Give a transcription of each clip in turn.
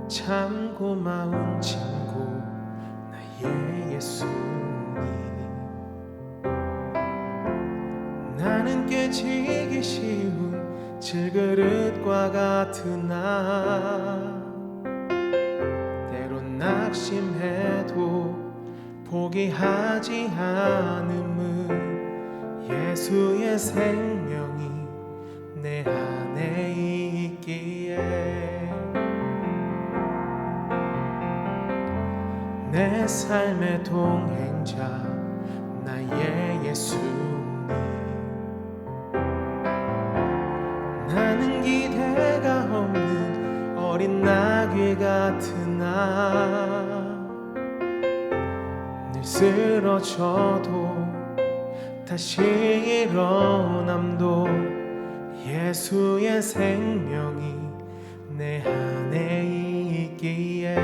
참 고마운 친구 나의 예수님. 나는 깨지기 쉬운 질그릇과 같은 나, 때론 낙심해도 포기하지 않음은 예수의 생명이 내 안에 있기에. 내 삶의 동행자 나의 예수님. 나는 기대가 없는 어린 나귀 같은 나, 늘 쓰러져도 다시 일어남도 예수의 생명이 내 안에 있기에.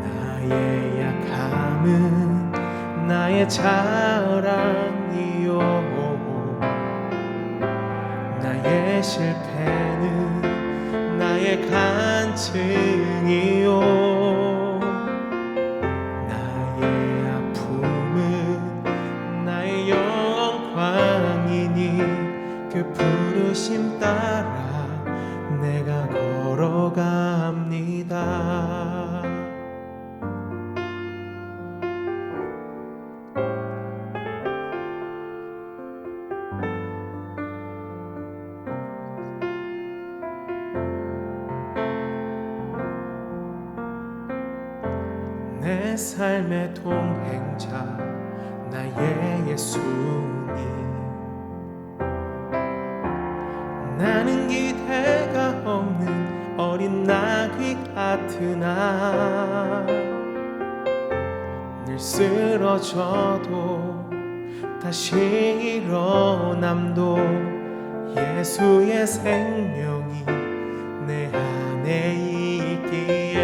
나의 약함은 나의 자랑이요, 나의 실패는 나의 간증이요, 나의 아픔은 나의 영광이니 그 부르심 따라 내가 걸어갑니다. 내 삶의 동행자 나의 예수님. 나는 기대가 없는 어린 나귀 같은 나, 늘 쓰러져도 다시 일어남도 예수의 생명이 내 안에 있기에.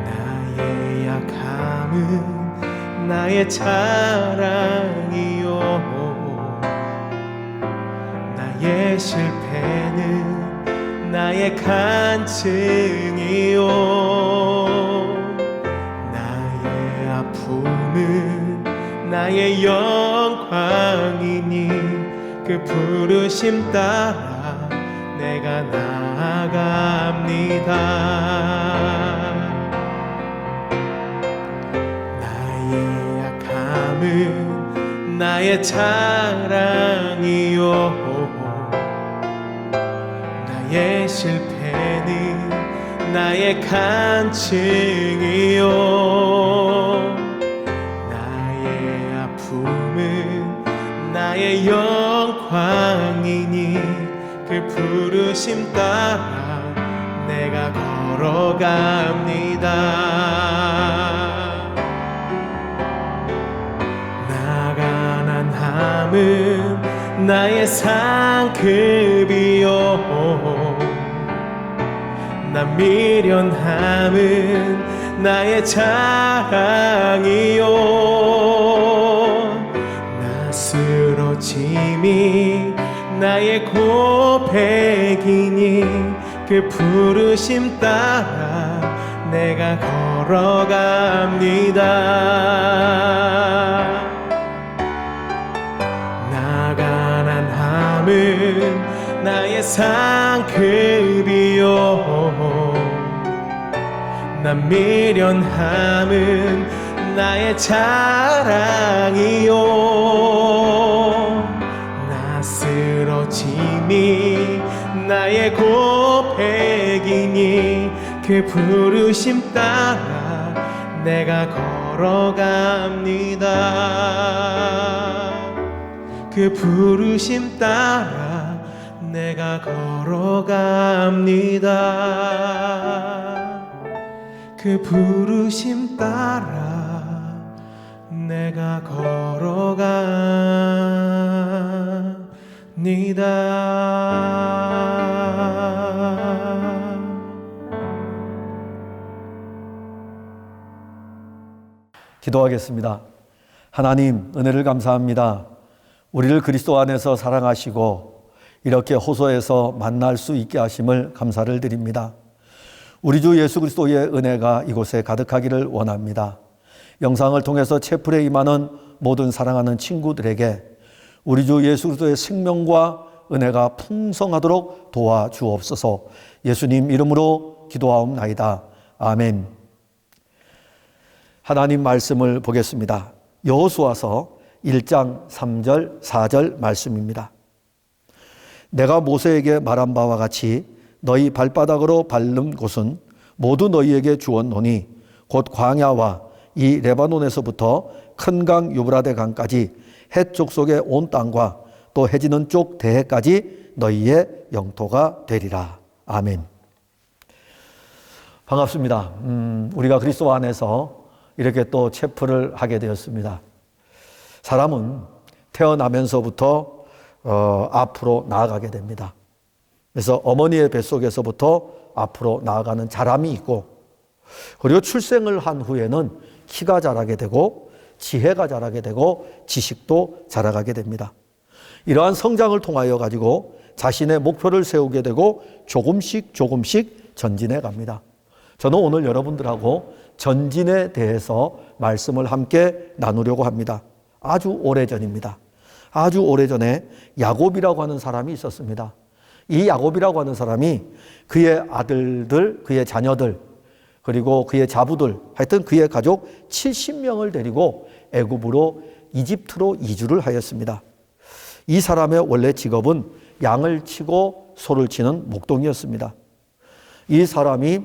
나의 약함은 나의 자랑이요, 나의 실패는 나의 간증이요, 나의 아픔은 나의 영광이니 그 부르심 따라 내가 나아갑니다. 나의 약함은 나의 자랑이요, 나의 실패는 나의 간증이요, 나의 아픔은 나의 영광이니 그 부르심 따라 내가 걸어갑니다. 나 가난함은 나의 상급이요, 나 미련함은 나의 자랑이요, 나 쓰러짐이 나의 고백이니 그 부르심 따라 내가 걸어갑니다. 나 가난함은 나의 상급이요, 나 미련함은 나의 자랑이요, 나 쓰러짐이 나의 고백이니 그 부르심 따라 내가 걸어갑니다. 그 부르심 따라 내가 걸어갑니다. 그 부르심 따라 내가 걸어갑니다. 기도하겠습니다. 하나님, 은혜를 감사합니다. 우리를 그리스도 안에서 사랑하시고 이렇게 호소해서 만날 수 있게 하심을 감사를 드립니다. 우리 주 예수 그리스도의 은혜가 이곳에 가득하기를 원합니다. 영상을 통해서 채플에 임하는 모든 사랑하는 친구들에게 우리 주 예수 그리스도의 생명과 은혜가 풍성하도록 도와주옵소서. 예수님 이름으로 기도하옵나이다. 아멘. 하나님 말씀을 보겠습니다. 여호수아서 1장 3절 4절 말씀입니다. 내가 모세에게 말한 바와 같이 너희 발바닥으로 밟는 곳은 모두 너희에게 주었노니 곧 광야와 이 레바논에서부터 큰 강 유브라데 강까지 해 족속의 온 땅과 또 해지는 쪽 대해까지 너희의 영토가 되리라. 아멘. 반갑습니다. 우리가 그리스도 안에서 이렇게 또 체프를 하게 되었습니다. 사람은 태어나면서부터 앞으로 나아가게 됩니다. 그래서 어머니의 뱃속에서부터 앞으로 나아가는 자람이 있고, 그리고 출생을 한 후에는 키가 자라게 되고 지혜가 자라게 되고 지식도 자라가게 됩니다. 이러한 성장을 통하여 가지고 자신의 목표를 세우게 되고 조금씩 전진해 갑니다. 저는 오늘 여러분들하고 전진에 대해서 말씀을 함께 나누려고 합니다. 아주 오래전입니다. 아주 오래전에 야곱이라고 하는 사람이 있었습니다. 이 야곱이라고 하는 사람이 그의 아들들, 그의 자녀들, 그리고 그의 자부들, 하여튼 그의 가족 70명을 데리고 애굽으로 이집트로 이주를 하였습니다. 이 사람의 원래 직업은 양을 치고 소를 치는 목동이었습니다. 이 사람이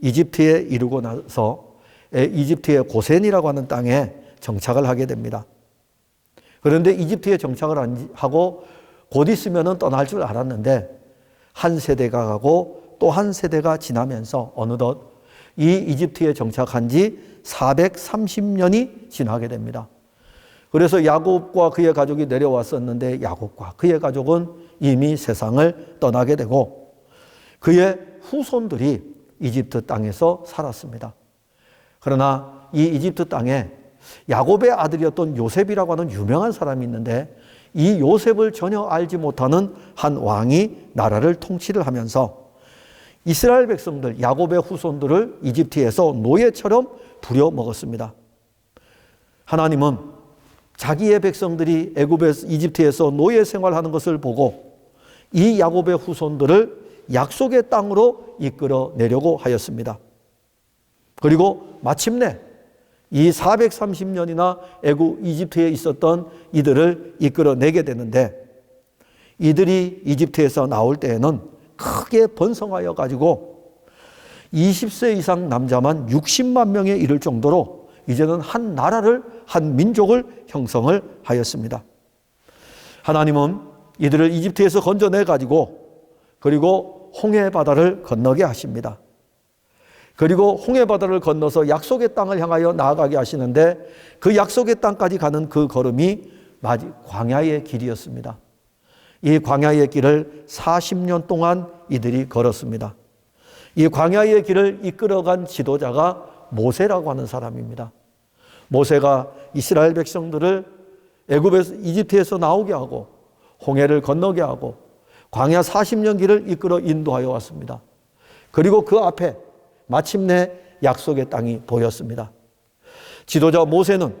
이집트에 이르고 나서 이집트의 고센이라고 하는 땅에 정착을 하게 됩니다. 그런데 이집트에 정착을 하고 곧 있으면 떠날 줄 알았는데 한 세대가 가고 또 한 세대가 지나면서 어느덧 이 이집트에 정착한 지 430년이 지나게 됩니다. 그래서 야곱과 그의 가족이 내려왔었는데 야곱과 그의 가족은 이미 세상을 떠나게 되고 그의 후손들이 이집트 땅에서 살았습니다. 그러나 이 이집트 땅에 야곱의 아들이었던 요셉이라고 하는 유명한 사람이 있는데 이 요셉을 전혀 알지 못하는 한 왕이 나라를 통치를 하면서 이스라엘 백성들, 야곱의 후손들을 이집트에서 노예처럼 부려먹었습니다. 하나님은 자기의 백성들이 이집트에서 노예 생활하는 것을 보고 이 야곱의 후손들을 약속의 땅으로 이끌어내려고 하였습니다. 그리고 마침내 이 430년이나 이집트에 있었던 이들을 이끌어내게 되는데 이들이 이집트에서 나올 때에는 크게 번성하여 가지고 20세 이상 남자만 60만 명에 이를 정도로 이제는 한 나라를, 한 민족을 형성을 하였습니다. 하나님은 이들을 이집트에서 건져내 가지고 그리고 홍해 바다를 건너게 하십니다. 그리고 홍해 바다를 건너서 약속의 땅을 향하여 나아가게 하시는데 그 약속의 땅까지 가는 그 걸음이 광야의 길이었습니다. 이 광야의 길을 40년 동안 이들이 걸었습니다. 이 광야의 길을 이끌어간 지도자가 모세라고 하는 사람입니다. 모세가 이스라엘 백성들을 이집트에서 나오게 하고 홍해를 건너게 하고 광야 40년 길을 이끌어 인도하여 왔습니다. 그리고 그 앞에 마침내 약속의 땅이 보였습니다. 지도자 모세는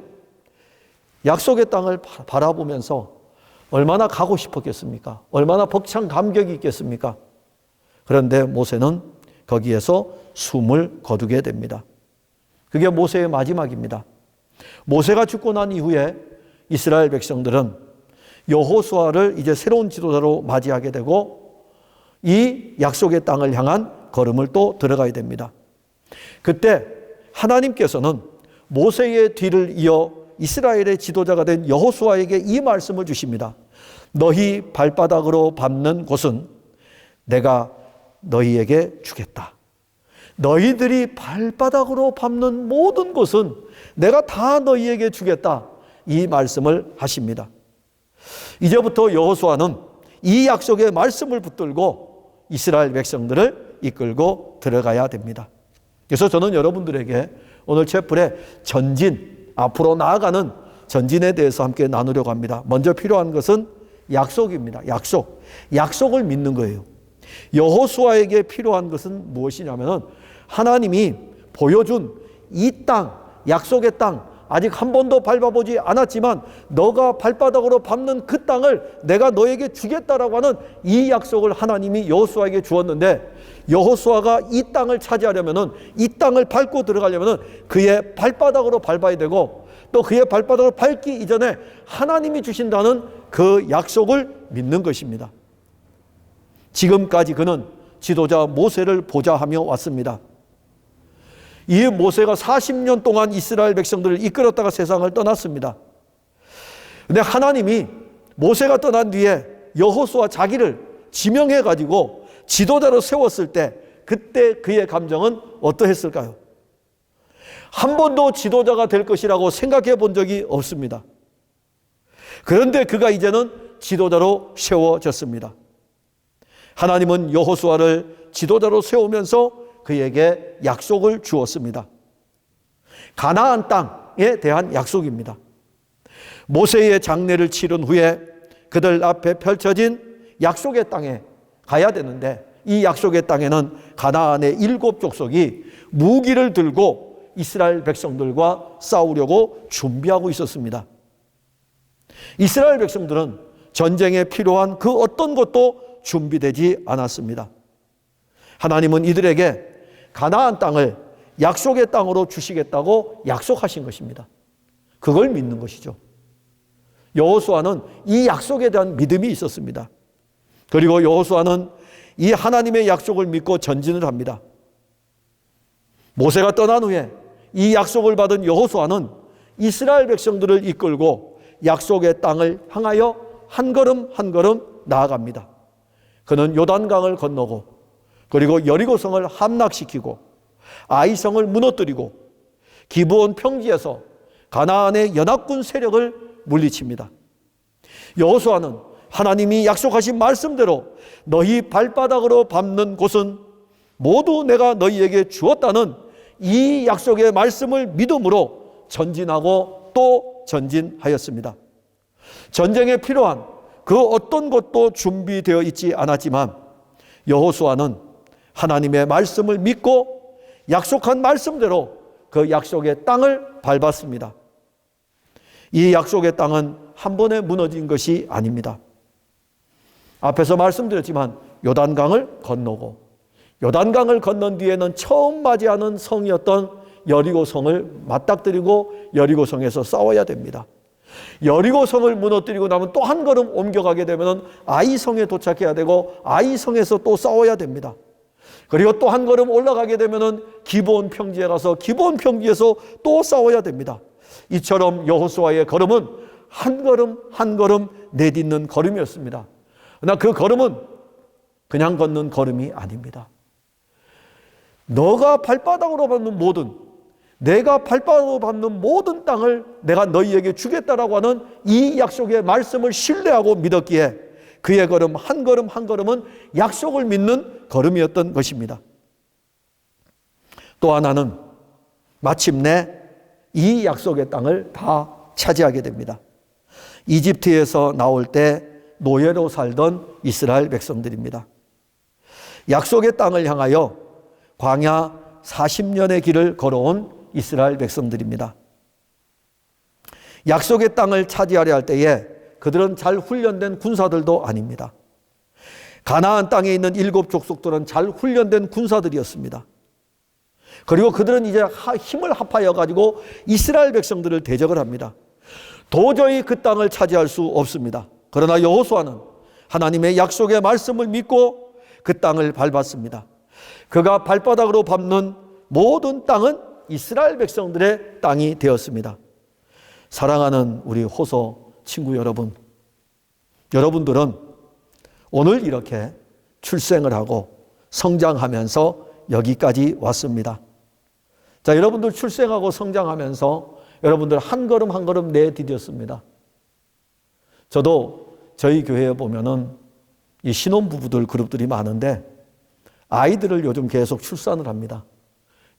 약속의 땅을 바라보면서 얼마나 가고 싶었겠습니까? 얼마나 벅찬 감격이 있겠습니까? 그런데 모세는 거기에서 숨을 거두게 됩니다. 그게 모세의 마지막입니다. 모세가 죽고 난 이후에 이스라엘 백성들은 여호수아를 이제 새로운 지도자로 맞이하게 되고 이 약속의 땅을 향한 걸음을 또 들어가야 됩니다. 그때 하나님께서는 모세의 뒤를 이어 이스라엘의 지도자가 된 여호수아에게 이 말씀을 주십니다. 너희 발바닥으로 밟는 곳은 내가 너희에게 주겠다. 너희들이 발바닥으로 밟는 모든 곳은 내가 다 너희에게 주겠다. 이 말씀을 하십니다. 이제부터 여호수아는 이 약속의 말씀을 붙들고 이스라엘 백성들을 이끌고 들어가야 됩니다. 그래서 저는 여러분들에게 오늘 채플에 전진, 앞으로 나아가는 전진에 대해서 함께 나누려고 합니다. 먼저 필요한 것은 약속입니다. 약속을 믿는 거예요. 여호수아에게 필요한 것은 무엇이냐면은 하나님이 보여준 이 땅, 약속의 땅, 아직 한 번도 밟아보지 않았지만 너가 발바닥으로 밟는 그 땅을 내가 너에게 주겠다라고 하는 이 약속을 하나님이 여호수아에게 주었는데, 여호수아가 이 땅을 차지하려면은, 이 땅을 밟고 들어가려면은 그의 발바닥으로 밟아야 되고, 또 그의 발바닥을 밟기 이전에 하나님이 주신다는 그 약속을 믿는 것입니다. 지금까지 그는 지도자 모세를 보좌하며 왔습니다. 이 모세가 40년 동안 이스라엘 백성들을 이끌었다가 세상을 떠났습니다. 근데 하나님이 모세가 떠난 뒤에 여호수아 자기를 지명해 가지고 지도자로 세웠을 때, 그때 그의 감정은 어떠했을까요? 한 번도 지도자가 될 것이라고 생각해 본 적이 없습니다. 그런데 그가 이제는 지도자로 세워졌습니다. 하나님은 여호수아를 지도자로 세우면서 그에게 약속을 주었습니다. 가나안 땅에 대한 약속입니다. 모세의 장례를 치른 후에 그들 앞에 펼쳐진 약속의 땅에 가야 되는데, 이 약속의 땅에는 가나안의 7족속이 무기를 들고 이스라엘 백성들과 싸우려고 준비하고 있었습니다. 이스라엘 백성들은 전쟁에 필요한 그 어떤 것도 준비되지 않았습니다. 하나님은 이들에게 가나안 땅을 약속의 땅으로 주시겠다고 약속하신 것입니다. 그걸 믿는 것이죠. 여호수아는 이 약속에 대한 믿음이 있었습니다. 그리고 여호수아는 이 하나님의 약속을 믿고 전진을 합니다. 모세가 떠난 후에 이 약속을 받은 여호수아는 이스라엘 백성들을 이끌고 약속의 땅을 향하여 한 걸음 한 걸음 나아갑니다. 그는 요단강을 건너고, 그리고 여리고성을 함락시키고, 아이성을 무너뜨리고, 기브온 평지에서 가나안의 연합군 세력을 물리칩니다. 여호수아는 하나님이 약속하신 말씀대로 너희 발바닥으로 밟는 곳은 모두 내가 너희에게 주었다는 이 약속의 말씀을 믿음으로 전진하고 또 전진하였습니다. 전쟁에 필요한 그 어떤 것도 준비되어 있지 않았지만 여호수아는 하나님의 말씀을 믿고 약속한 말씀대로 그 약속의 땅을 밟았습니다. 이 약속의 땅은 한 번에 무너진 것이 아닙니다. 앞에서 말씀드렸지만 요단강을 건너고, 요단강을 건넌 뒤에는 처음 맞이하는 성이었던 여리고성을 맞닥뜨리고 여리고성에서 싸워야 됩니다. 여리고성을 무너뜨리고 나면 또 한 걸음 옮겨가게 되면 아이성에 도착해야 되고, 아이성에서 또 싸워야 됩니다. 그리고 또 한 걸음 올라가게 되면 기브온 평지에 가서 기브온 평지에서 또 싸워야 됩니다. 이처럼 여호수아의 걸음은 한 걸음 한 걸음 내딛는 걸음이었습니다. 그러나 그 걸음은 그냥 걷는 걸음이 아닙니다. 너가 발바닥으로 밟는 모든, 내가 발바닥으로 밟는 모든 땅을 내가 너희에게 주겠다라고 하는 이 약속의 말씀을 신뢰하고 믿었기에 그의 걸음 한 걸음은 약속을 믿는 걸음이었던 것입니다. 또 하나는 마침내 이 약속의 땅을 다 차지하게 됩니다. 이집트에서 나올 때 노예로 살던 이스라엘 백성들입니다. 약속의 땅을 향하여 광야 40년의 길을 걸어온 이스라엘 백성들입니다. 약속의 땅을 차지하려 할 때에 그들은 잘 훈련된 군사들도 아닙니다. 가나안 땅에 있는 7족속들은 잘 훈련된 군사들이었습니다. 그리고 그들은 이제 힘을 합하여 가지고 이스라엘 백성들을 대적을 합니다. 도저히 그 땅을 차지할 수 없습니다. 그러나 여호수아는 하나님의 약속의 말씀을 믿고 그 땅을 밟았습니다. 그가 발바닥으로 밟는 모든 땅은 이스라엘 백성들의 땅이 되었습니다. 사랑하는 우리 호소 친구 여러분, 여러분들은 오늘 이렇게 출생을 하고 성장하면서 여기까지 왔습니다. 자, 여러분들 출생하고 성장하면서 여러분들 한 걸음 한 걸음 내디뎠습니다. 저도 저희 교회에 보면은 이 신혼부부들 그룹들이 많은데 아이들을 요즘 계속 출산을 합니다.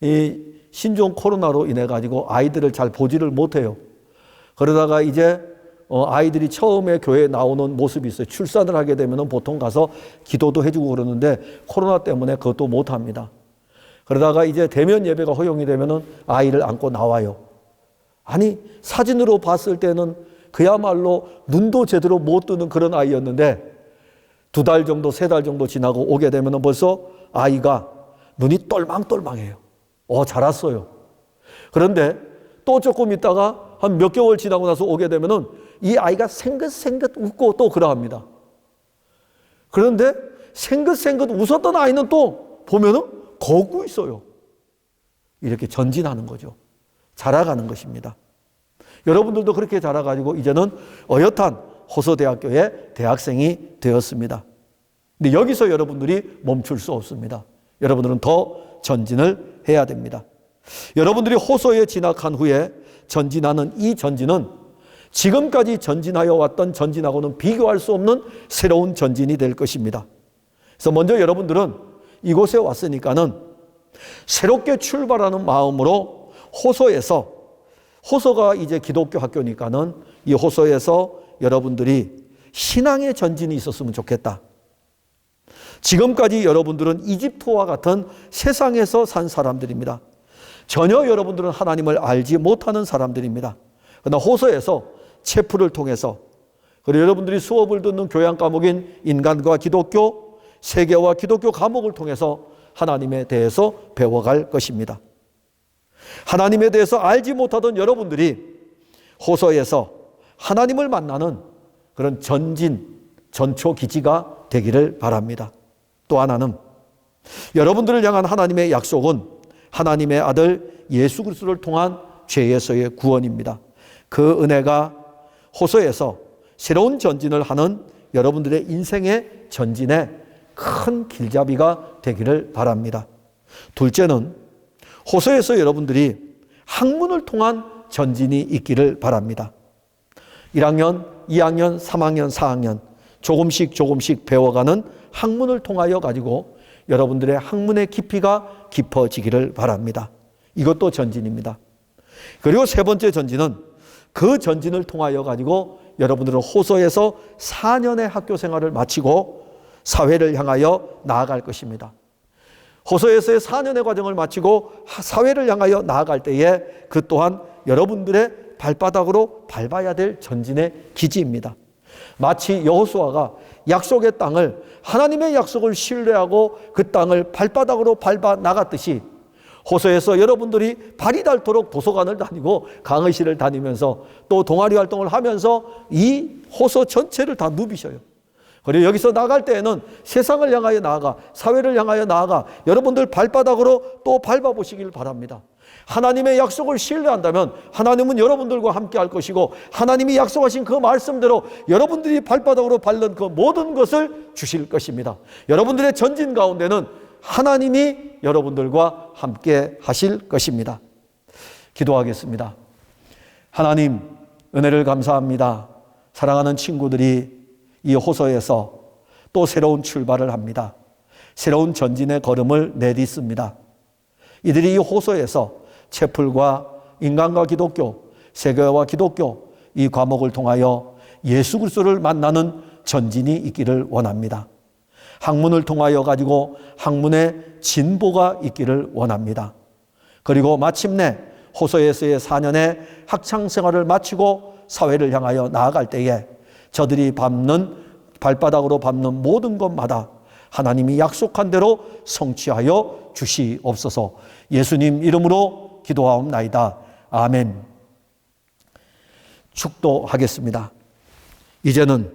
이 신종 코로나로 인해 가지고 아이들을 잘 보지를 못해요. 그러다가 이제 아이들이 처음에 교회에 나오는 모습이 있어요. 출산을 하게 되면 보통 가서 기도도 해주고 그러는데 코로나 때문에 그것도 못합니다. 그러다가 이제 대면 예배가 허용이 되면 아이를 안고 나와요. 아니, 사진으로 봤을 때는 그야말로 눈도 제대로 못 뜨는 그런 아이였는데 2달 정도, 3달 정도 지나고 오게 되면 벌써 아이가 눈이 똘망똘망해요. 자랐어요. 그런데 또 조금 있다가 한 몇 개월 지나고 나서 오게 되면은 이 아이가 생긋생긋 웃고 또 그러합니다. 그런데 생긋생긋 웃었던 아이는 또 보면은 걷고 있어요. 이렇게 전진하는 거죠. 자라가는 것입니다. 여러분들도 그렇게 자라가지고 이제는 어엿한 호서대학교의 대학생이 되었습니다. 근데 여기서 여러분들이 멈출 수 없습니다. 여러분들은 더 전진을 해야 됩니다. 여러분들이 호서에 진학한 후에 전진하는 이 전진은 지금까지 전진하여 왔던 전진하고는 비교할 수 없는 새로운 전진이 될 것입니다. 그래서 먼저 여러분들은 이곳에 왔으니까는 새롭게 출발하는 마음으로 호서가 이제 기독교 학교니까는 이 호서에서 여러분들이 신앙의 전진이 있었으면 좋겠다. 지금까지 여러분들은 이집트와 같은 세상에서 산 사람들입니다. 전혀 여러분들은 하나님을 알지 못하는 사람들입니다. 그러나 호서에서 체프를 통해서 그리고 여러분들이 수업을 듣는 교양 과목인 인간과 기독교, 세계와 기독교 과목을 통해서 하나님에 대해서 배워갈 것입니다. 하나님에 대해서 알지 못하던 여러분들이 호서에서 하나님을 만나는 그런 전초 기지가 되기를 바랍니다. 또 하나는 여러분들을 향한 하나님의 약속은 하나님의 아들 예수 그리스도를 통한 죄에서의 구원입니다. 그 은혜가 호서에서 새로운 전진을 하는 여러분들의 인생의 전진에 큰 길잡이가 되기를 바랍니다. 둘째는 호서에서 여러분들이 학문을 통한 전진이 있기를 바랍니다. 1학년, 2학년, 3학년, 4학년 조금씩 배워가는 학문을 통하여 가지고 여러분들의 학문의 깊이가 깊어지기를 바랍니다. 이것도 전진입니다. 그리고 세 번째 전진은 그 전진을 통하여 가지고 여러분들은 호서에서 4년의 학교 생활을 마치고 사회를 향하여 나아갈 것입니다. 호서에서의 4년의 과정을 마치고 사회를 향하여 나아갈 때에 그 또한 여러분들의 발바닥으로 밟아야 될 전진의 기지입니다. 마치 여호수아가 약속의 땅을 하나님의 약속을 신뢰하고 그 땅을 발바닥으로 밟아 나갔듯이 호서에서 여러분들이 발이 닳도록 도서관을 다니고 강의실을 다니면서 또 동아리 활동을 하면서 이 호서 전체를 다 누비셔요. 그리고 여기서 나갈 때에는 세상을 향하여 나아가 사회를 향하여 나아가 여러분들 발바닥으로 또 밟아보시길 바랍니다. 하나님의 약속을 신뢰한다면 하나님은 여러분들과 함께 할 것이고 하나님이 약속하신 그 말씀대로 여러분들이 발바닥으로 밟는 그 모든 것을 주실 것입니다. 여러분들의 전진 가운데는 하나님이 여러분들과 함께 하실 것입니다. 기도하겠습니다. 하나님, 은혜를 감사합니다. 사랑하는 친구들이 이 호서에서 또 새로운 출발을 합니다. 새로운 전진의 걸음을 내딛습니다. 이들이 이 호서에서 채플과 인간과 기독교, 세계와 기독교 이 과목을 통하여 예수 그리스도를 만나는 전진이 있기를 원합니다. 학문을 통하여 가지고 학문의 진보가 있기를 원합니다. 그리고 마침내 호서에서의 4년의 학창 생활을 마치고 사회를 향하여 나아갈 때에 저들이 발바닥으로 밟는 모든 것마다 하나님이 약속한 대로 성취하여 주시옵소서. 예수님 이름으로 기도하옵나이다. 아멘. 축도하겠습니다. 이제는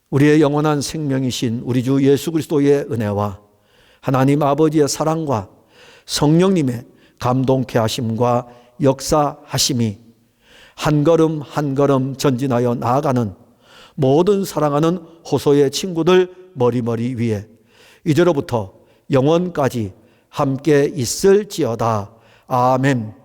우리의 영원한 생명이신 우리 주 예수 그리스도의 은혜와 하나님 아버지의 사랑과 성령님의 감동케 하심과 역사하심이 한 걸음 한 걸음 전진하여 나아가는 모든 사랑하는 호소의 친구들 머리머리 위에 이제로부터 영원까지 함께 있을지어다. 아멘.